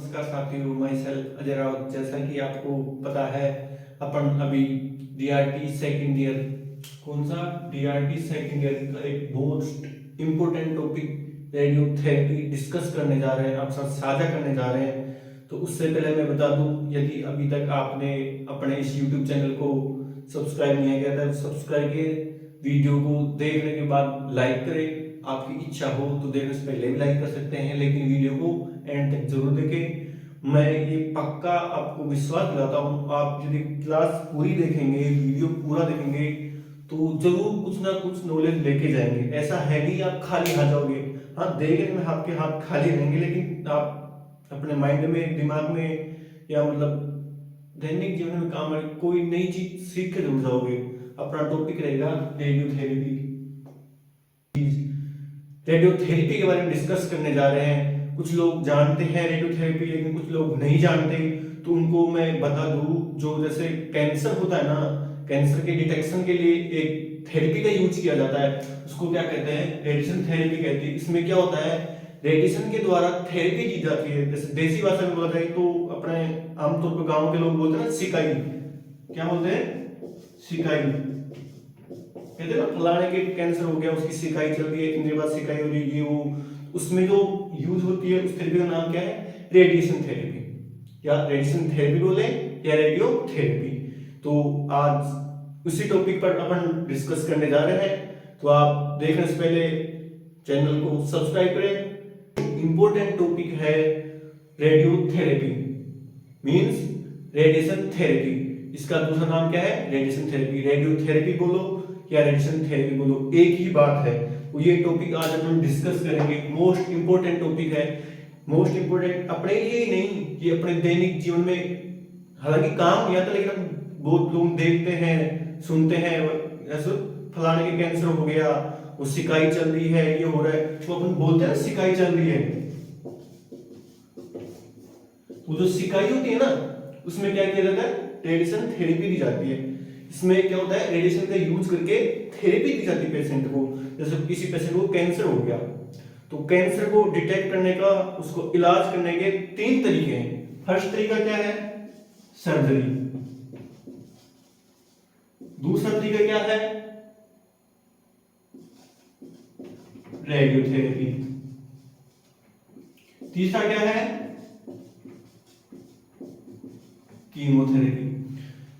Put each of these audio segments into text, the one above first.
नमस्कार साथियों, मैं सेल्फ अजय रावत। जैसा कि आपको पता है, अपन अभी डीआरटी सेकंड ईयर, कौन सा डीआरटी सेकंड ईयर का एक most important topic radio therapy discuss करने जा रहे हैं, आप साथ साझा करने जा रहे हैं। तो उससे पहले मैं बता दूं, यदि अभी तक आपने अपने इस यूट्यूब चैनल को सब्सक्राइब नहीं किया था, सब्सक्राइब के वीडियो को देखने के बाद लाइक करें। आपकी इच्छा हो तो देखने से पहले भी लाइक कर सकते हैं, लेकिन वीडियो को एंड तक जरूर देखें। मैं ये पक्का आपको विश्वास दिलाता हूँ, आप यदि क्लास पूरी देखेंगे, वीडियो पूरा देखेंगे तो जरूर कुछ ना कुछ नॉलेज लेके जाएंगे। ऐसा है नहीं आप खाली आ जाओगे। हाँ, देखने में आपके हाथ खाली रहेंगे, लेकिन आप अपने माइंड में, दिमाग में, या मतलब दैनिक जीवन में काम में कोई नई चीज सीख के जरूर जाओगे। अपना टॉपिक रहेगा रेडियो थेरेपी। रेडियो थेरेपी के बारे में डिस्कस करने जा रहे हैं। कुछ लोग जानते हैं रेडियो थेरेपी, लेकिन कुछ लोग नहीं जानते। तो उनको मैं बता दूं, जो जैसे कैंसर होता है ना, कैंसर के डिटेक्शन के लिए एक थेरेपी का यूज किया जाता है, उसको क्या कहते हैं? रेडिएशन थेरेपी कहते हैं। इसमें क्या होता है, रेडिएशन के द्वारा थेरेपी दी जाती है। जैसे देसी भाषा में बोला जाए तो अपने आमतौर पर गाँव के लोग बोलते हैं ना, सिकाई। क्या बोलते हैं? सिकाई कहते हैं ना, फलाने के कैंसर हो गया, उसकी सिकाई चल रही है, इतने बाद सिकाई हो रही है। वो उसमें जो यूज होती है, उस थेरेपी का नाम क्या है? रेडिएशन थेरेपी, या रेडिएशन थेरेपी बोले या रेडियो थेरेपी। तो आज उसी टॉपिक पर अपन डिस्कस करने जा रहे हैं। तो आप देखने से पहले चैनल को सब्सक्राइब करें। इंपॉर्टेंट टॉपिक है radio therapy, means radiation therapy. इसका दूसरा नाम क्या है? Radiation therapy. रेडियो थेरेपी बोलो या रेडिएशन थेरेपी बोलो, एक ही बात है। तो ये टॉपिक आज अपन डिस्कस करेंगे। मोस्ट इंपोर्टेंट टॉपिक है, मोस्ट इंपोर्टेंट अपने लिए ही नहीं, ये अपने दैनिक जीवन में हालांकि काम नहीं आता, लेकिन हम बहुत लोग देखते हैं, सुनते हैं, ऐसे फलाने के कैंसर हो गया, वो सिकाई चल रही है, ये हो रहा है, तो अपन बोलते हैं ना सिकाई चल रही है। वो जो सिकाई होती है ना, उसमें क्या किया जाता है? रेडिएशन थेरेपी दी जाती है। इसमें क्या होता है, रेडिएशन का यूज करके थेरेपी दी जाती है पेशेंट को। जैसे किसी पेशेंट को कैंसर हो गया, तो कैंसर को डिटेक्ट करने का, उसको इलाज करने के 3 तरीके हैं। फर्स्ट तरीका क्या है? सर्जरी। दूसरा तरीका क्या है? रेडियोथेरेपी। तीसरा क्या है? कीमोथेरेपी।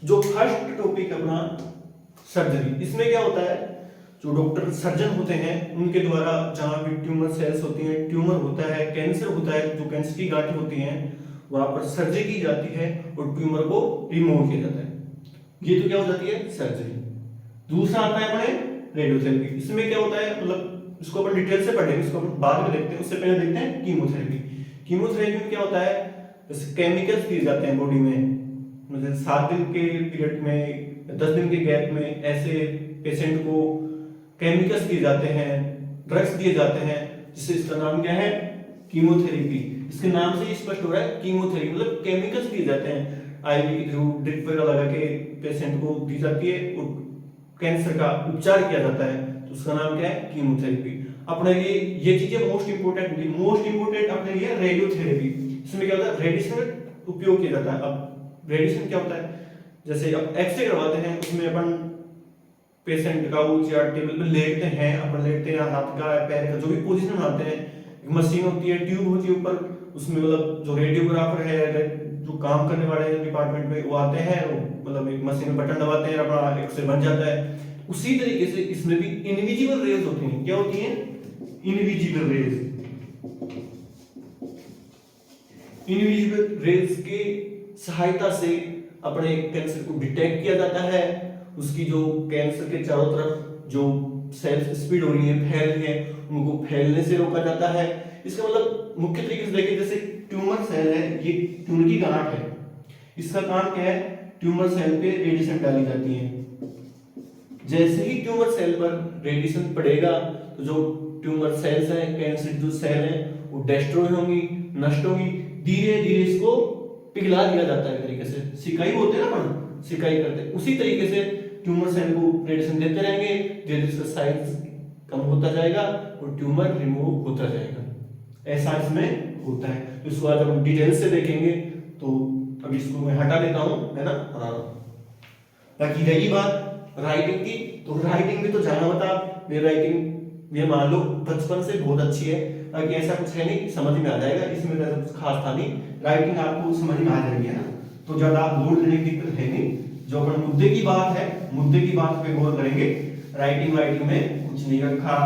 जो फर्स्ट टॉपिक अपना सर्जरी, इसमें क्या होता है, जो डॉक्टर सर्जन होते हैं उनके द्वारा जहां भी ट्यूमर सेल्स होती हैं, ट्यूमर होता है, कैंसर होता है, जो कैंसर की गांठें होती हैं, वहां पर सर्जरी की जाती है और ट्यूमर को रिमूव किया जाता है। ये तो क्या हो जाती है? सर्जरी। दूसरा आता है अपने रेडियोथेरेपी। इसमें क्या होता है, मतलब इसको अपन डिटेल से पढ़ेंगे, इसको अपन बाद में देखते हैं, उससे पहले देखते हैं कीमोथेरेपी। कीमोथेरेपी में क्या होता है, जैसे केमिकल्स दिए जाते हैं बॉडी में, मतलब 7 दिन के पीरियड में, 10 दिन के गैप में ऐसे पेशेंट को केमिकल्स दिए जाते हैं, ड्रग्स दिए जाते हैं, जिससे इसका नाम क्या है? कीमोथेरेपी। इसके नाम से ही स्पष्ट हो रहा है कीमोथेरेपी, मतलब केमिकल्स दिए जाते हैं, आईवी थ्रू ड्रिप वगैरह लगा के पेशेंट को दी जाती है और कैंसर का उपचार किया जाता है। तो उसका नाम क्या है? कीमोथेरेपी। अपने लिए ये चीजें मोस्ट इंपोर्टेंट अपने लिए रेडियोथेरेपी। इसमें क्या होता है? रेडिएशन उपयोग किया जाता है। अब रेडिएशन क्या होता है, जैसे अब एक्सरे करवाते हैं, उसमें अपन पेशेंट का वो चेयर टेबल पे लेटते हैं, अपन लेटते हैं, हाथ का पैर का जो भी पोजीशन बनाते हैं, एक मशीन होती है, ट्यूब होती है ऊपर, उसमें मतलब जो रेडियोग्राफर है, जो काम करने वाले डिपार्टमेंट में, वो आते हैं, वो मतलब एक मशीन में बटन दबाते हैं, अपना एक्सरे बन जाता है। उसी तरीके से इसमें भी इनविजिबल रेज होती हैं। क्या होती हैं? Invisible raise. इनविजिबल रेज के सहायता से अपने कैंसर को डिटेक्ट किया जाता है। उसकी जो कैंसर के चारों तरफ जो सेल्स स्पीड हो रही है, फैल रही है, उनको फैलने से रोका जाता है। इसका मतलब मुख्य तरीके से देखें, जैसे ट्यूमर सेल है, ये ट्यूमर की गांठ है, इसका काम क्या है? ट्यूमर सेल पे रेडिएशन डाली जाती है। जैसे ही ट्यूमर सेल पर रेडिएशन पड़ेगा तो जो ट्यूमर सेल्स हैं, कैंसर जो सेल हैं, वो डिस्ट्रॉय होंगी, नष्ट होंगी। धीरे धीरे इसको पिघला दिया जाता है, तरीके से सिकाई होते हैं ना, अपन सिकाई करते हैं, उसी तरीके से ट्यूमर सेल को रेडिएशन देते रहेंगे, धीरे धीरे इसका साइज कम होता जाएगा और ट्यूमर रिमूव होता जाएगा। ऐसा इसमें होता है। इसको आज हम डिटेल से देखेंगे। तो अभी इसको मैं हटा देता हूँ, है ना। हाँ, बाकी रही बात राइटिंग की, तो राइटिंग में तो जाना बता, मेरी राइटिंग ये मान लो बचपन से बहुत अच्छी है। बाकी ऐसा कुछ है नहीं, समझ में आ जाएगा, इसमें ऐसा कुछ खास था नहीं, राइटिंग आपको समझ में आ जाएगी, है ना। तो ज्यादा लोड लेने की दिक्कत है नहीं। जो अपन मुद्दे की बात है, मुद्दे की बात पे गौर करेंगे। राइटिंग में कुछ नहीं रखा,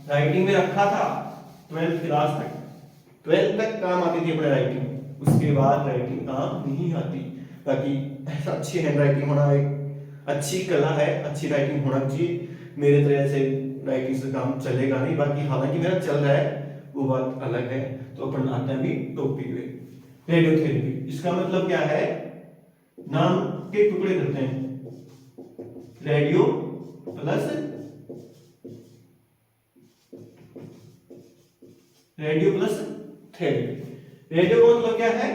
राइटिंग में रखा था 12th क्लास तक, 12th तक काम आती थी अपने राइटिंग, उसके बाद राइटिंग काम नहीं आती। बाकी ऐसा अच्छी हैंड राइटिंग होना एक अच्छी कला है, अच्छी राइटिंग होना चाहिए। मेरे तरह से राइटिंग से काम चलेगा नहीं, बाकी हालांकि मेरा चल रहा है वो बात अलग है। तो अपन आते हैं अभी टॉपिक पे, रेडियोथेरेपी। इसका मतलब क्या है, नाम के टुकड़े करते हैं, रेडियो प्लस थेरेपी। रेडियो का मतलब क्या है,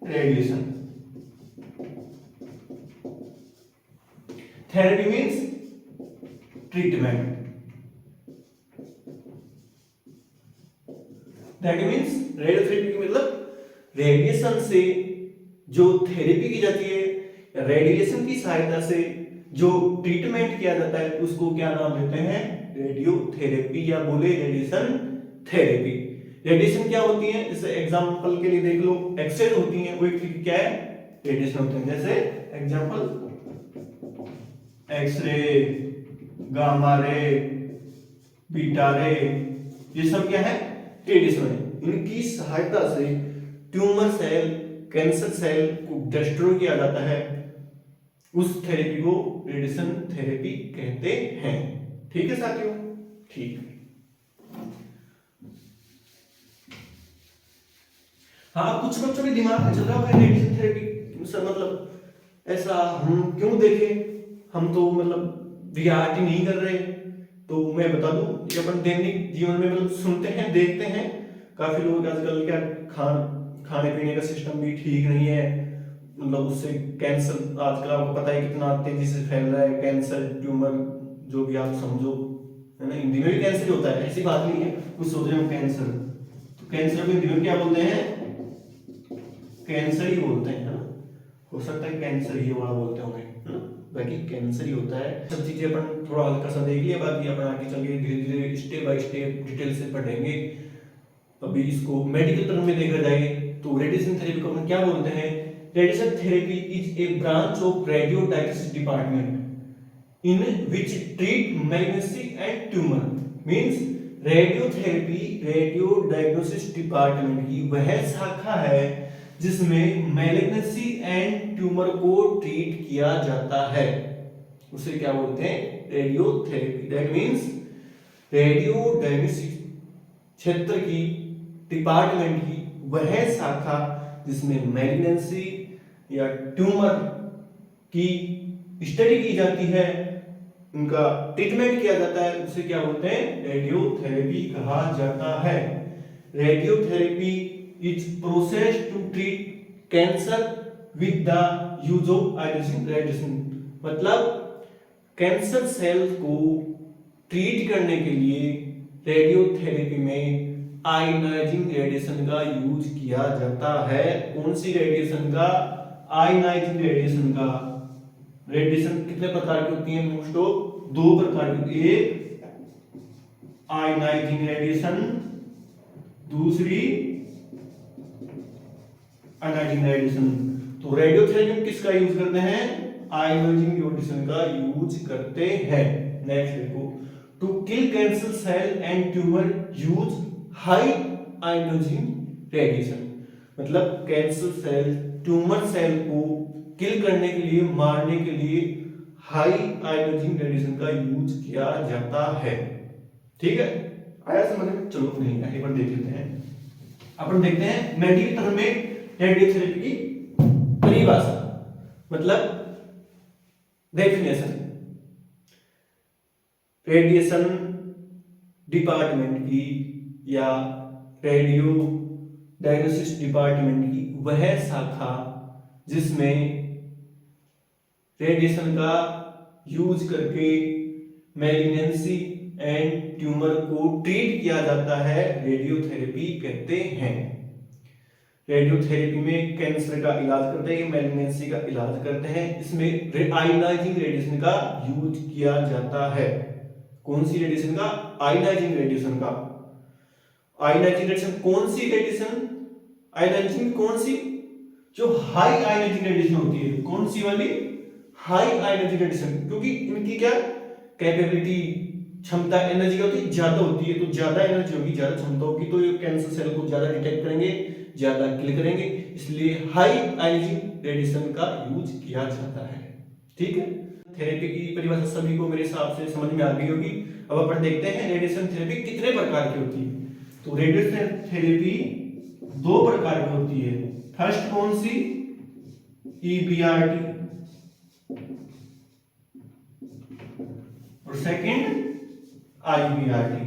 radiation, therapy means treatment, that means radiotherapy मतलब रेडिएशन से जो थेरेपी की जाती है, रेडिएशन की सहायता से जो ट्रीटमेंट किया जाता है, उसको क्या नाम देते हैं, रेडियोथेरेपी, या बोले रेडिएशन थेरेपी। रेडिएशन क्या होती है, जैसे एग्जांपल के लिए देख लो, एक्सरेज होती है, वो एक क्या है, रेडिएशन होते हैं। जैसे example X-ray, gamma ray, beta ray, ये सब क्या है, रेडिएशन है। इनकी सहायता से ट्यूमर सेल, कैंसर सेल को डिस्ट्रॉय किया जाता है, उस थेरेपी को रेडिएशन थेरेपी कहते हैं। ठीक है साथियों, ठीक है। हाँ, कुछ बच्चों के दिमाग में चल रहा होगा रेडिएशन थेरेपी सर, मतलब ऐसा हम क्यों देखें, हम तो मतलब रियायत नहीं कर रहे। तो मैं बता दूं, ये अपन दैनिक जीवन में मतलब सुनते हैं, देखते हैं, काफी लोग आजकल क्या खाने पीने का सिस्टम भी ठीक नहीं है, मतलब उससे कैंसर आजकल आपको पता है कितना तेजी से फैल रहा है, कैंसर, ट्यूमर, जो भी आप समझो, है ना। हिंदी में भी कैंसर होता है, ऐसी बात नहीं है, कुछ सोच रहे हो कैंसर, तो कैंसर को हिंदी में क्या बोलते हैं, कैंसर ही बोलते हैं, है ना। हो सकता है कैंसर ही वाला बोलते होंगे, है ना, बाकी कैंसर ही होता है। सब चीजें अपन थोड़ा हल्का सा देख लिया, बाकी अपन आगे चल के धीरे धीरे स्टेप बाय स्टेप डिटेल से पढ़ेंगे। अभी इसको मेडिकल टर्म में देखा जाए तो रेडिएशन थेरेपी को अपन क्या बोलते हैं, radiation therapy is a branch of radio diagnostic department in which treat malignancy and tumour. Means radiotherapy radio diagnostic department की वह शाखा है जिसमें मैलिग्नेंसी एंड ट्यूमर को ट्रीट किया जाता है, उसे क्या बोलते हैं, radiotherapy. That means radio diagnostic क्षेत्र की, डिपार्टमेंट की वह शाखा जिसमें मैलिग्नेंसी या ट्यूमर की स्टडी की जाती है, उनका ट्रीटमेंट किया जाता है, उसे क्या बोलते हैं, रेडियोथेरेपी कहा जाता है। Radiotherapy is process to treat cancer with the use of ionising radiation. मतलब कैंसर सेल को ट्रीट करने के लिए रेडियोथेरेपी में आयोनाइजिंग रेडिएशन का यूज किया जाता है। कौन सी रेडिएशन का, आयोनाइजिंग रेडिएशन का। रेडिएशन कितने प्रकार की होती है, मोस्ट ऑफ 2 प्रकार की, एक आयोनाइजिंग रेडिएशन, दूसरी अनाइजिंग रेडिएशन। तो रेडियोथेरेपी में किसका यूज करते हैं, आयोनाइजिंग रेडिएशन का यूज करते हैं। नेक्स्ट देखो, to kill cancer cell and tumour use high ionising radiation. मतलब कैंसर सेल, ट्यूमर सेल को किल करने के लिए, मारने के लिए हाई आयोनाइजिंग रेडिएशन का यूज किया जाता है। ठीक है, आया समझ में? चलो नहीं आगे अपन देख लेते हैं। अपन देखते हैं मेडिकल टर्म में रेडियोथेरेपी की परिभाषा, मतलब डेफिनेशन। रेडिएशन डिपार्टमेंट की या रेडियो डायग्नोस्टिक्स डिपार्टमेंट की वह शाखा जिसमें रेडिएशन का यूज करके मैलिग्नेंसी एंड ट्यूमर को ट्रीट किया जाता है, रेडियोथेरेपी कहते हैं। रेडियोथेरेपी में कैंसर का इलाज करते हैं, मैलिग्नेंसी का इलाज करते हैं। इसमें आयोनाइजिंग रेडिएशन का यूज किया जाता है। कौन सी रेडिएशन का? आयोनाइजिंग रेडिएशन का। आयोनाइजिंग रेडिएशन कौन सी रेडिएशन? आयोनाइजिंग कौन सी? जो हाई आयोनाइजिंग रेडिएशन होती है। कौन सी वाली? हाई आयोनाइजिंग रेडिएशन, क्योंकि इनकी क्या कैपेबिलिटी, क्षमता, एनर्जी क्या होती है? ज्यादा होती है। तो ज्यादा एनर्जी होगी, ज्यादा क्षमता होगी, तो ये कैंसर सेल को ज्यादा डिटेक्ट करेंगे, ज्यादा किल करेंगे। इसलिए हाई आयोनाइजिंग रेडिएशन का यूज किया जाता है। ठीक है, थेरेपी की परिभाषा सभी को मेरे हिसाब से समझ में आ गई होगी। अब अपन देखते हैं रेडिएशन थेरेपी कितने प्रकार की होती है। तो रेडिएशन थेरेपी दो प्रकार की होती है। फर्स्ट कौन सी? EBRT, और सेकंड IBRT।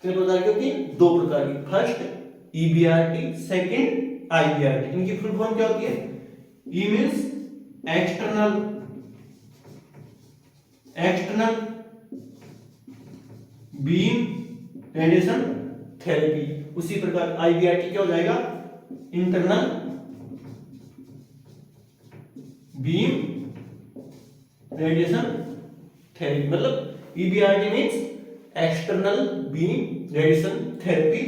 कितने प्रकार की होती है? दो प्रकार की। First EBRT, second IBRT। इनकी फुल फॉर्म क्या होती है? E means external beam radiation therapy. उसी प्रकार IBRT क्या हो जाएगा? Internal beam radiation therapy. मतलब EBRT means external beam radiation therapy,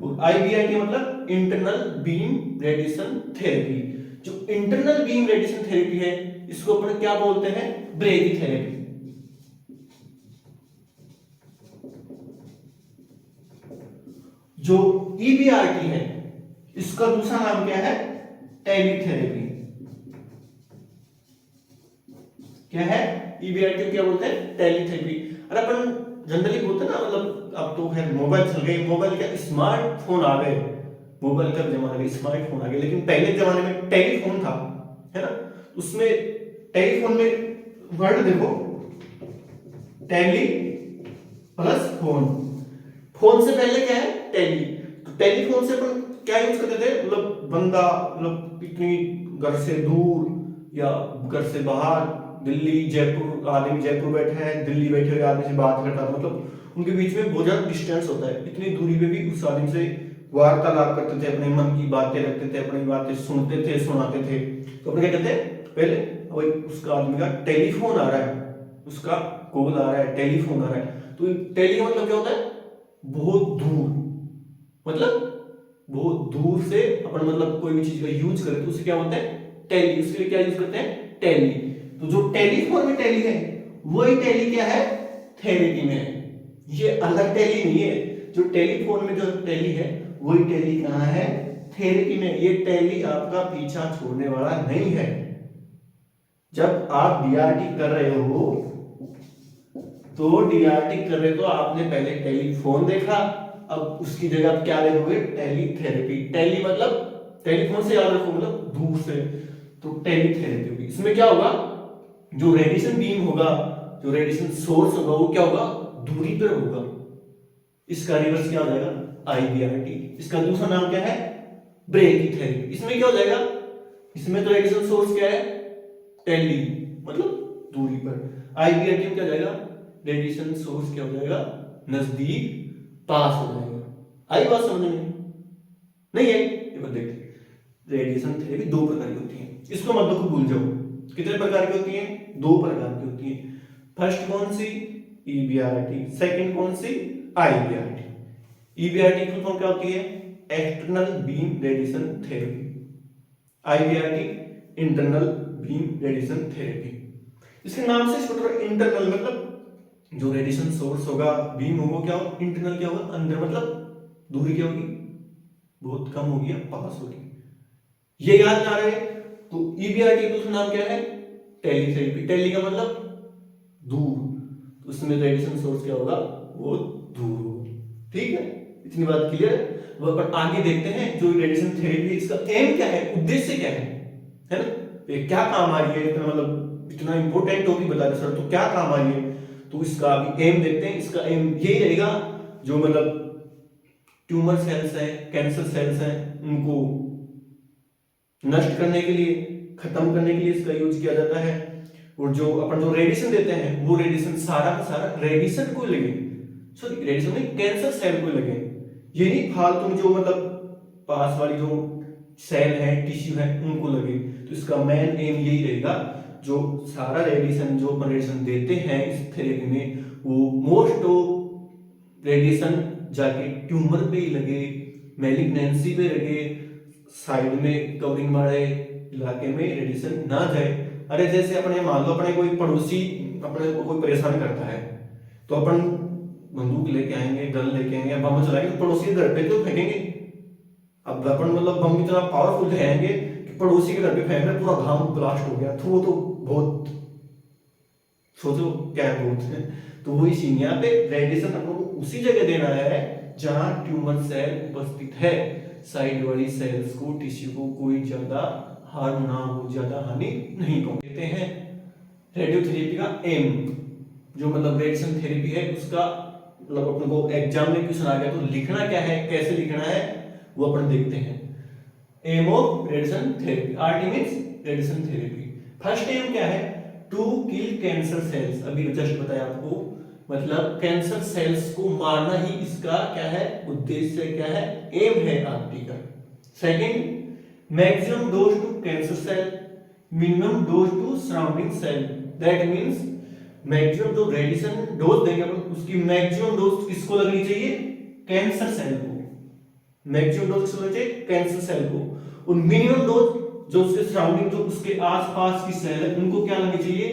और IBRT मतलब इंटरनल बीम रेडिएशन थेरेपी। जो इंटरनल बीम रेडिएशन थेरेपी है, इसको अपन क्या बोलते हैं? ब्रेकी थेरेपी। जो EBRT है, इसका दूसरा नाम क्या है? टेलीथेरेपी। क्या है? EBRT को क्या बोलते हैं? टेलीथेरेपी। और अपन जनरली बोलते हैं ना, मतलब अब तो खैर मोबाइल चल गए, मोबाइल क्या स्मार्टफोन आ गए, मोबाइल का जमाना में स्मार्टफोन आ गए, लेकिन पहले जमाने में टेलीफोन था, है ना? उसमें टेलीफोन में वर्ड देखो, टेली प्लस फोन। फोन से पहले क्या है? टेली। तो टेलीफोन से अपन क्या यूज करते थे? मतलब बंदा, मतलब इतनी घर से दूर या घर से बाहर, दिल्ली जयपुर, आदमी जयपुर बैठा है, दिल्ली बैठे हुए आदमी से बात करता था, मतलब उनके बीच में बहुत ज्यादा डिस्टेंस होता है, इतनी दूरी पे भी उस आदमी से वार्तालाप करते थे, अपने मन की बातें रखते थे, अपनी बातें सुनते थे, सुनाते थे। तो अपने क्या कहते हैं? पहले वही उसका आदमी का टेलीफोन आ रहा है, उसका कॉल आ रहा है, टेलीफोन आ रहा है। तो टेली का मतलब क्या होता है? बहुत दूर, मतलब बहुत दूर से अपन मतलब कोई भी चीज का यूज करें तो उसे क्या बोलते हैं? टेली। उसके लिए क्या यूज करते हैं? टेली। तो जो टेलीफोन में टेली है, वही टेली क्या है? थेरेपी में है। ये अलग टेली नहीं है। जो टेलीफोन में जो टेली है, वही टेली कहां है? थेरेपी में। ये टेली आपका पीछा छोड़ने वाला नहीं है। जब आप DRT कर रहे हो, तो DRT कर रहे हो तो आपने पहले टेलीफोन देखा, अब उसकी जगह आप क्या देखोगे? टेलीथेरेपी। टेली मतलब टेलीफोन से याद रखो, मतलब दूर से, तो टेलीथेरेपी होगी। इसमें क्या होगा? जो रेडिएशन बीम होगा, जो रेडिएशन सोर्स होगा, वो क्या होगा? दूरी पर होगा। इसका रिवर्स क्या हो जाएगा? IBRT। इसका दूसरा नाम क्या है? ब्रेकीथेरेपी। इसमें क्या हो जाएगा? इसमें तो रेडिएशन सोर्स क्या है? टेली, मतलब दूरी पर। IBRT में क्या हो जाएगा? रेडिएशन सोर्स क्या हो जाएगा? नजदीक, पास हो जाएगा। आई बात समझ में? नहीं है? ये बात देखते, रेडिएशन थेरेपी दो प्रकार की होती है, इसको मतलब को भूल जाओ। कितने प्रकार की होती है? दो प्रकार की होती है। फर्स्ट कौन सी? EBRT। सेकंड कौन सी? IBRT। EBRT की फुल क्या होती है? External beam radiation therapy. IBRT internal beam radiation therapy. इसके नाम से छोटा, इंटरनल मतलब जो रेडिएशन सोर्स होगा, बीम होगा, क्या होगा? इंटरनल क्या होगा? अंदर, मतलब दूरी क्या होगी? बहुत कम होगी या पास होगी। ये याद ना रहे तो EBRT दूसरा नाम क्या है? टेलीथेरेपी। टेली का मतलब दूर, तो उसमें रेडिएशन सोर्स क्या होगा? वो दूर होगा। ठीक है, इतनी बात क्लियर है। अब अपन आगे देखते हैं जो रेडिएशन थेरेपी, इसका एम क्या है, उद्देश्य क्या है ना? ये क्या काम आ रही है? इतना मतलब इतना इंपॉर्टेंट टॉपिक बता दे सर, तो क्या काम आ रही है? तो इसका अभी एम देखते हैं। इसका एम यही रहेगा, जो मतलब ट्यूमर सेल्स है, कैंसर सेल्स हैं, उनको नष्ट करने के लिए, खत्म करने के लिए इसका यूज किया जाता है। और जो अपन जो रेडिएशन देते हैं, वो रेडिएशन सारा का सारा रेडिएशन को लेंगे, सॉरी रेडिएशन में कैंसर सेल को लगे, ये नहीं फालतू में जो मतलब पास वाली जो सेल है टिश्यू है उनको लगे। तो इसका मेन एम यही रहेगा, जो सारा रेडिएशन जो अपन रेडिएशन देते हैं इस थेरेपी में, वो मोस्ट ऑफ रेडिएशन जाके ट्यूमर पे ही लगे, मैलिग्नेंसी पे लगे, साइड में कवरिंग वाले इलाके में रेडिएशन ना जाए। अरे जैसे अपने मान लो अपने कोई पड़ोसी अपने को कोई परेशान करता है, तो अपन बंदूक लेके आएंगे, गन लेके आएंगे, बम चलाएंगे, तो पड़ोसी के घर पे तो फेंकेंगे। अब अपन मतलब बम इतना पावरफुल रहेंगे कि पड़ोसी के घर पे फेंक रहे, पूरा गांव ब्लास्ट हो गया, तो वो तो बहुत सोचो क्या है बहुत है। तो वही सीन यहाँ पे रेडिएशन अपन को उसी जगह देना है जहां ट्यूमर सेल उपस्थित है। साइड वाली सेल्स को, टिश्यू को कोई ज्यादा हार्म ना हो, ज्यादा हानि नहीं पहुंचाते हैं। रेडियोथेरेपी का एम जो मतलब रेडिएशन थेरेपी है उसका मतलब अपन को एग्जाम में क्वेश्चन आ गया तो लिखना क्या है, कैसे लिखना है वो अपन देखते हैं। Aim of radiation therapy, RT means radiation therapy. First aim क्या है, टू किल कैंसर सेल्स, अभी जस्ट बताया आपको, मतलब कैंसर सेल्स को मारना ही इसका क्या है उद्देश्य, क्या है एम है आरटी का। Second, maximum dose to cancer cell, minimum dose to surrounding cell, that means maximum जो रेडिएशन डोज देंगे अपन उसकी मैक्सिमम डोज किसको लगनी चाहिए, कैंसर सेल को, मैक्सिमम डोज किसको लगनी चाहिए, कैंसर सेल को, और मिनिमम डोज जो उसके सराउंडिंग जो उसके आसपास की सेल है उनको क्या लगनी चाहिए,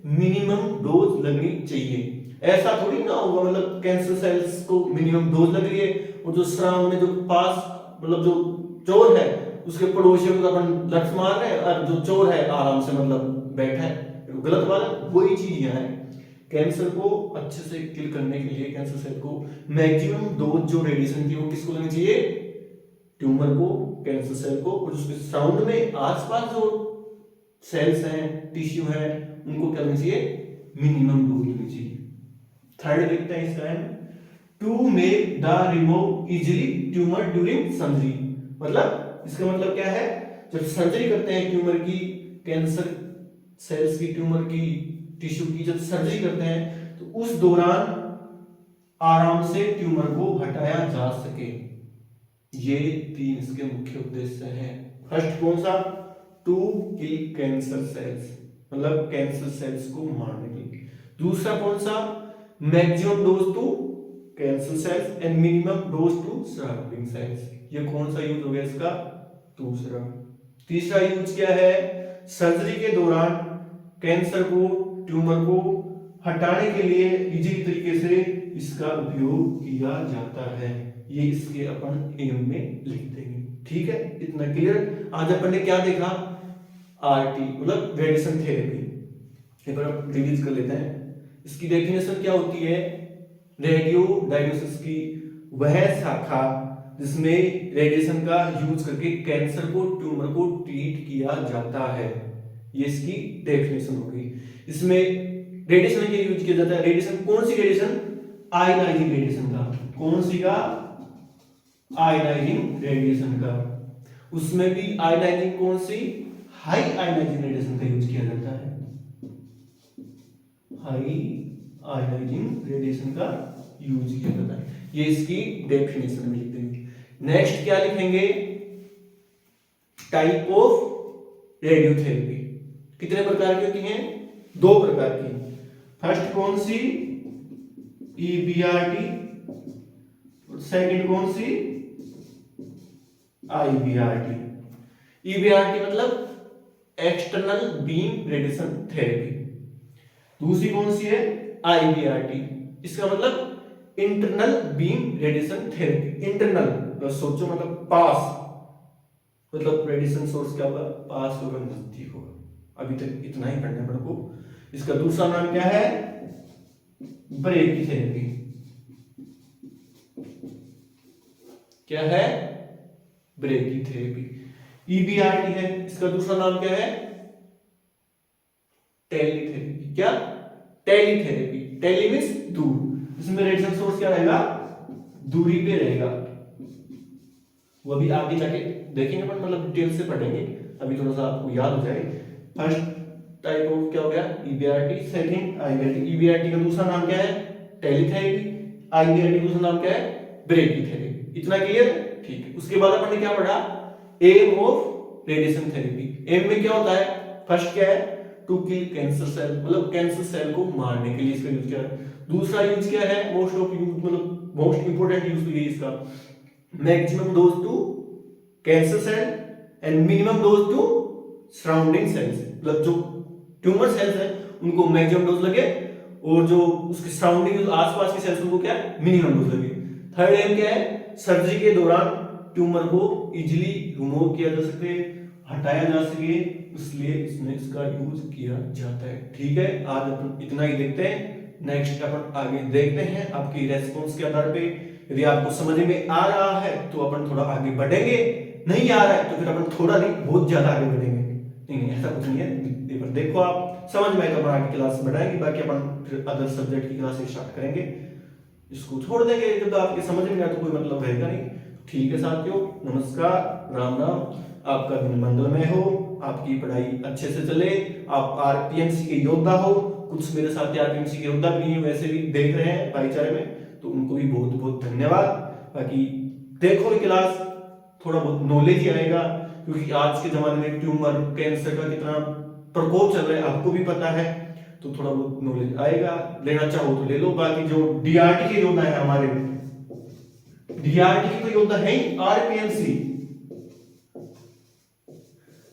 मिनिमम डोज लगनी चाहिए। ऐसा थोड़ी ना होगा मतलब कैंसर सेल्स को मिनिमम डोज लग रही है और जो सराउंड में जो पास मतलब जो चोर है उसके पड़ोसियों को अपन लठ मार रहे हैं और जो चोर है आराम से मतलब बैठा है, गलत वाला वही चीज यहाँ है। कैंसर को अच्छे से किल करने के लिए कैंसर सेल को मैक्सिमम डोज जो रेडिएशन की वो किसको लगनी चाहिए, ट्यूमर को, कैंसर सेल को, और उसके साउंड में आसपास जो सेल्स हैं, टिश्यू हैं, उनको क्या लगनी चाहिए, मिनिमम डोज लगनी चाहिए। थर्ड देखते हैं इसका है to make the remove easily tumour during surgery, मतलब इसका मतलब क्या है, जब सर्जरी करते हैं ट्यूमर की, कैंसर सेल्स की, ट्यूमर की, टिश्यू की जब सर्जरी करते हैं तो उस दौरान आराम से ट्यूमर को हटाया जा सके। ये तीन इसके मुख्य उद्देश्य हैं। फर्स्ट कौन सा, टू किल कैंसर सेल्स, मतलब कैंसर सेल्स को मारने के लिए। दूसरा कौन सा, maximum dose to cancer cells and minimum dose to surrounding cells, ये कौन सा यूज हो गया इसका, दूसरा। तीसरा यूज क्या है, सर्जरी के दौरान कैंसर को, ट्यूमर को हटाने के लिए इजीली तरीके से इसका उपयोग किया जाता है। ये इसके अपन एम में लिख देंगे, ठीक है, इतना क्लियर। आज अपन ने क्या देखा, आरटी मतलब रेडिएशन थेरेपी। एक बार रिवीज कर लेते हैं। इसकी डेफिनेशन क्या होती है, रेडियो डायग्नोसिस की वह शाखा जिसमें रेडिएशन का यूज करके कैंसर को, ट्यूमर को ट्रीट किया जाता है, ये इसकी डेफिनेशन होगी। इसमें रेडिएशन के यूज किया जाता है, रेडिएशन कौन सी रेडिएशन, आयनाइजिंग रेडिएशन का, कौन सी का, आयनाइजिंग रेडिएशन का। उसमें भी आयनाइजिंग कौन सी, हाई आयनाइजिंग रेडिएशन का यूज किया जाता है, हाई आयनाइजिंग रेडिएशन का यूज किया जाता है, ये इसकी डेफिनेशन में लिख देंगे। नेक्स्ट क्या लिखेंगे, टाइप ऑफ रेडियोथेरेपी, कितने प्रकार की होती हैं, दो प्रकार की। फर्स्ट कौन सी, ईबीआरटी, और सेकंड कौन सी, आईबीआरटी। ईबीआरटी मतलब एक्सटर्नल बीम रेडिएशन थेरेपी, दूसरी कौन सी है, आईबीआरटी, इसका मतलब internal beam radiation therapy. Internal सोचो मतलब पास, मतलब रेडिएशन सोर्स क्या होगा, पास होगा, नजदीक होगा। अभी तक इतना ही पढ़ना है को। इसका दूसरा नाम क्या है, ब्रेकीथेरेपी, क्या है, ब्रेकीथेरेपी। ईबीआरटी है, इसका दूसरा नाम क्या है, टेलीथेरेपी, क्या, टेलीथेरेपी, टेली मींस दूर, इसमें रेडिएशन सोर्स क्या रहेगा, दूरी पे रहेगा। वो अभी आगे जाके देखेंगे अपन, मतलब डिटेल से पढ़ेंगे, अभी थोड़ा सा आपको याद हो जाए। फर्स्ट टाइप ऑफ क्या हो गया, ईबीआरटी, सेकंड आईबीआरटी। ईबीआरटी का दूसरा नाम क्या है, टेलीथेरेपी, आईवीआईटी दूसरा नाम क्या है ब्रेकीथेरेपी। इतना क्लियर? ठीक है। उसके बाद अपन ने क्या पढ़ा, aim of radiation therapy. Aim में क्या होता है, फर्स्ट क्या है, टू किल कैंसर सेल, मतलब कैंसर सेल को मारने के लिए इसका यूज किया है। दूसरा यूज क्या है, मोस्ट ऑफ यूज मतलब मोस्ट इंपोर्टेंट यूज तो ये इसका, maximum dose to cancer cell and minimum dose to surrounding cells, मतलब जो ट्यूमर सेल्स है उनको मैक्सिमम डोज लगे और जो उसके सराउंडिंग आसपास की सेल्स उनको क्या मिनिमम डोज लगे। थर्ड एम क्या है, सर्जरी के दौरान ट्यूमर को इजीली रिमूव किया जा सके, हटाया जा सके, इसलिए इसमें इसका यूज किया जाता है। ठीक है, आज अपन इतना ही देखते हैं, नेक्स्ट अपन आगे देखते हैं आपकी रेस्पॉन्स के आधार पे। यदि आपको समझ में आ रहा है तो अपन थोड़ा आगे बढ़ेंगे, नहीं आ रहा है तो फिर अपन थोड़ा नहीं बहुत ज्यादा आगे बढ़ेंगे। नहीं ऐसा कुछ नहीं है, देखो आप समझ में आए तो अपन आगे क्लास बढ़ाएंगे, बाकी अपन फिर अदर सब्जेक्ट की क्लास स्टार्ट करेंगे, इसको छोड़ देंगे जब आपके समझ में आए तो कोई मतलब रहेगा नहीं। ठीक है साथियों, नमस्कार, राम राम, आपका दिन मंगलमय हो, आपकी पढ़ाई अच्छे से चले, आप आरपीएमसी के योद्धा हो। कुछ मेरे साथ आरपीएमसी के योद्धा भी नहीं, वैसे भी देख रहे हैं भाईचारे में, तो उनको भी बहुत बहुत धन्यवाद। बाकी देखो ये क्लास, थोड़ा बहुत नॉलेज ही आएगा, क्योंकि आज के जमाने में ट्यूमर कैंसर का कितना प्रकोप चल रहा है आपको भी पता है, तो थोड़ा बहुत नॉलेज आएगा। लेना चाहो तो ले लो। बाकी जो डीआरटी के योद्धा है हमारे, डीआरटी के तो योद्धा है ही, आरपीएमसी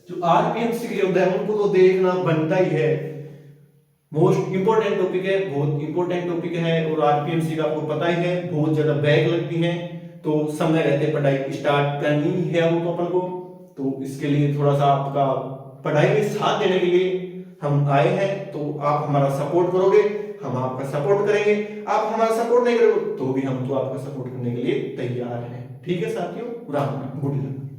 जो आरपीएमसी के योद्धा है उनको तो देखना बनता ही है। मोस्ट इंपोर्टेंट टॉपिक है, बहुत इंपोर्टेंट टॉपिक है, और आरपीएमसी का आपको पता ही है बहुत ज्यादा बैक लगती है, तो समय रहते पढ़ाई स्टार्ट करनी है वो तो अपन को। तो इसके लिए थोड़ा सा आपका पढ़ाई में साथ देने के लिए हम आए हैं, तो आप हमारा सपोर्ट करोगे, हम आपका सपोर्ट करेंगे। आप हमारा सपोर्ट नहीं करोगे तो भी हम तो आपका सपोर्ट करने के लिए तैयार हैं। ठीक है साथियों, राम राम, गुड लक।